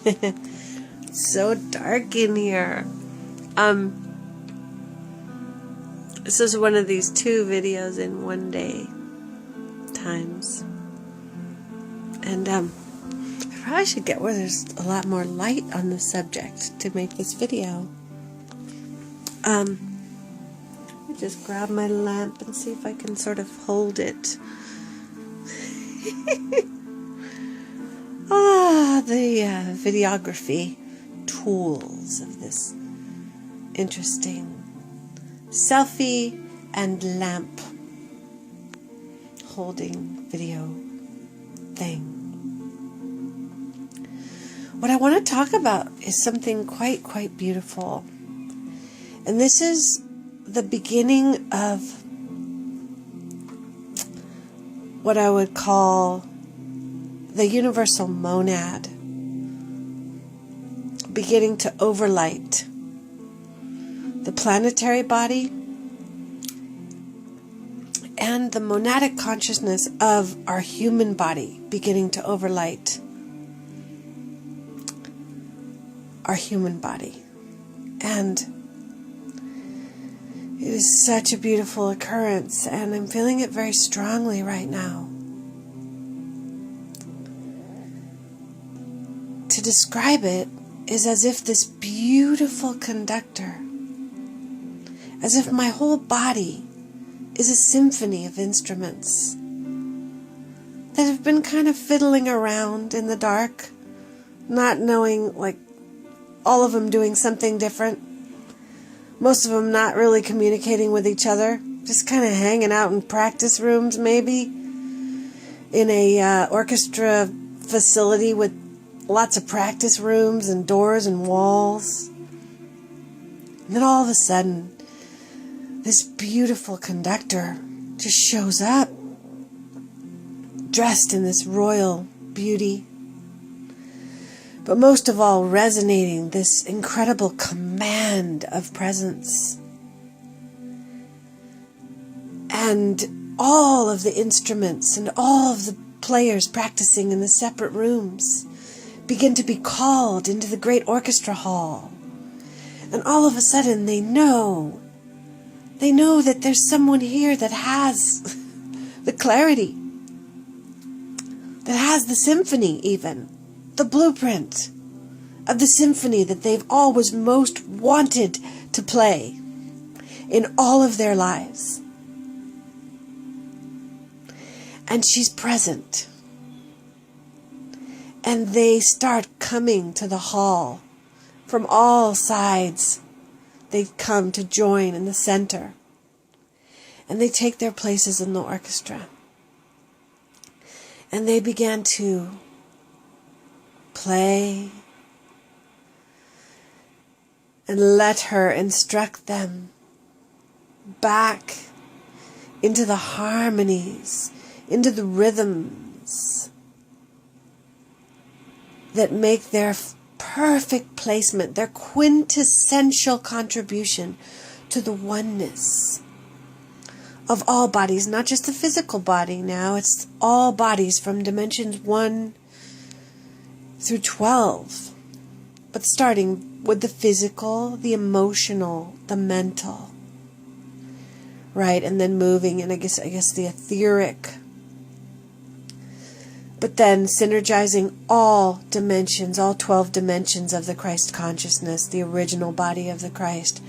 It's so dark in here. This is one of these 2 videos in one day times. And I probably should get where there's a lot more light on the subject to make this video. Let me just grab my lamp and see if I can sort of hold it. The videography tools of this interesting selfie and lamp holding video thing. What I want to talk about is something quite beautiful. And this is the beginning of what I would call the universal monad beginning to overlight the planetary body and the monadic consciousness of our human body beginning to overlight our human body. And it is such a beautiful occurrence, and I'm feeling it very strongly right now. To describe it is as if this beautiful conductor, as if my whole body is a symphony of instruments that have been kind of fiddling around in the dark, not knowing, like, all of them doing something different. Most of them not really communicating with each other, just kind of hanging out in practice rooms, maybe, in a orchestra facility with lots of practice rooms and doors and walls. And then all of a sudden, this beautiful conductor just shows up, dressed in this royal beauty, but most of all resonating this incredible command of presence. And all of the instruments and all of the players practicing in the separate rooms begin to be called into the great orchestra hall. And all of a sudden they know that there's someone here that has the clarity, that has the symphony even, the blueprint of the symphony that they've always most wanted to play in all of their lives. And she's present. And they start coming to the hall from all sides. They come to join in the center. And they take their places in the orchestra. And they began to play and let her instruct them back into the harmonies, into the rhythms that make their perfect placement, their quintessential contribution to the oneness of all bodies, not just the physical body now, it's all bodies from dimensions 1 through 12, but starting with the physical, the emotional, the mental, right, and then moving, and I guess the etheric, but then synergizing all dimensions, all 12 dimensions of the Christ consciousness, the original body of the Christ,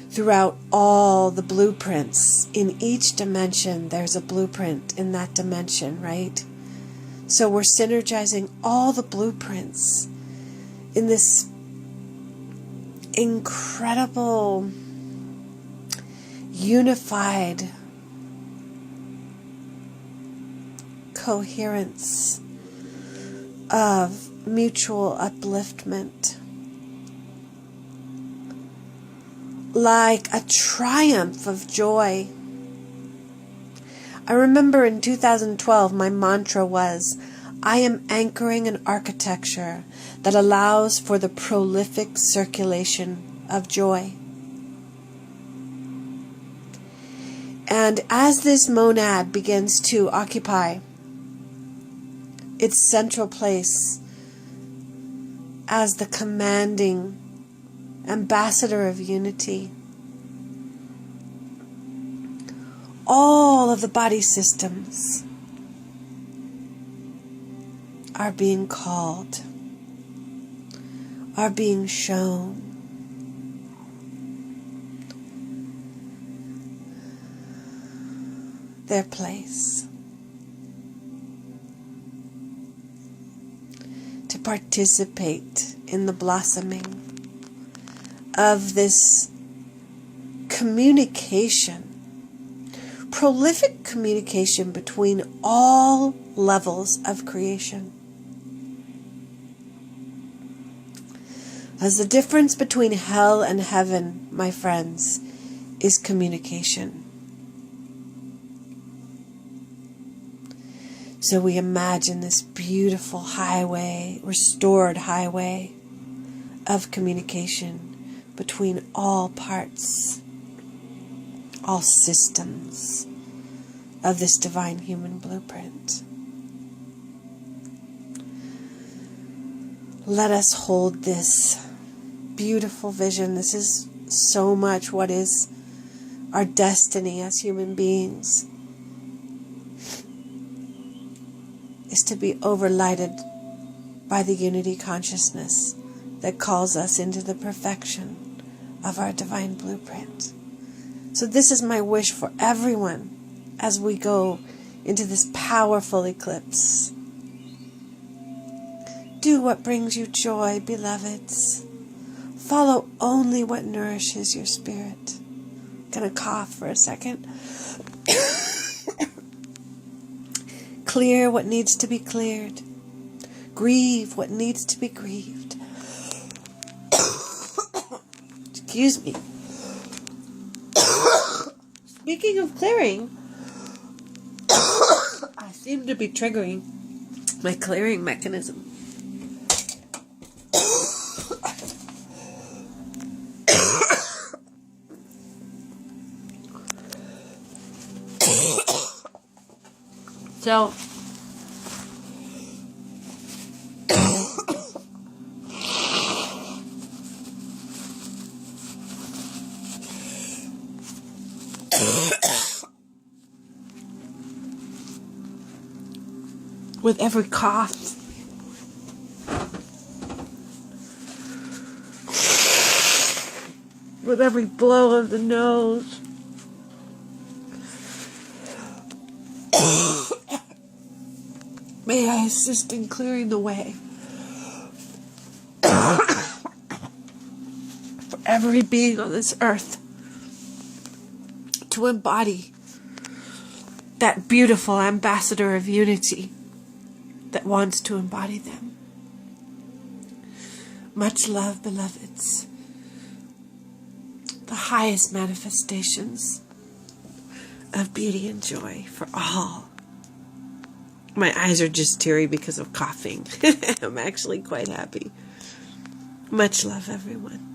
throughout all the blueprints. In each dimension, there's a blueprint in that dimension, right? So we're synergizing all the blueprints in this incredible, unified coherence of mutual upliftment, like a triumph of joy. I remember in 2012 my mantra was, I am anchoring an architecture that allows for the prolific circulation of joy. And as this monad begins to occupy its central place as the commanding ambassador of unity. All of the body systems are being called, are being shown. Their place to participate in the blossoming of this communication, prolific communication between all levels of creation. As the difference between hell and heaven, my friends, is communication. So we imagine this beautiful highway, restored highway of communication between all parts, all systems of this divine human blueprint. Let us hold this beautiful vision. This is so much what is our destiny as human beings, is to be overlighted by the unity consciousness that calls us into the perfection of our divine blueprint. So this is my wish for everyone as we go into this powerful eclipse. Do what brings you joy, beloveds. Follow only what nourishes your spirit. I'm gonna cough for a second. Clear what needs to be cleared. Grieve what needs to be grieved. Excuse me. Speaking of clearing, I seem to be triggering my clearing mechanism. So, with every cough, with every blow of the nose, may I assist in clearing the way for every being on this earth to embody that beautiful ambassador of unity that wants to embody them. Much love, beloveds. The highest manifestations of beauty and joy for all. My eyes are just teary because of coughing. I'm actually quite happy. Much love, everyone.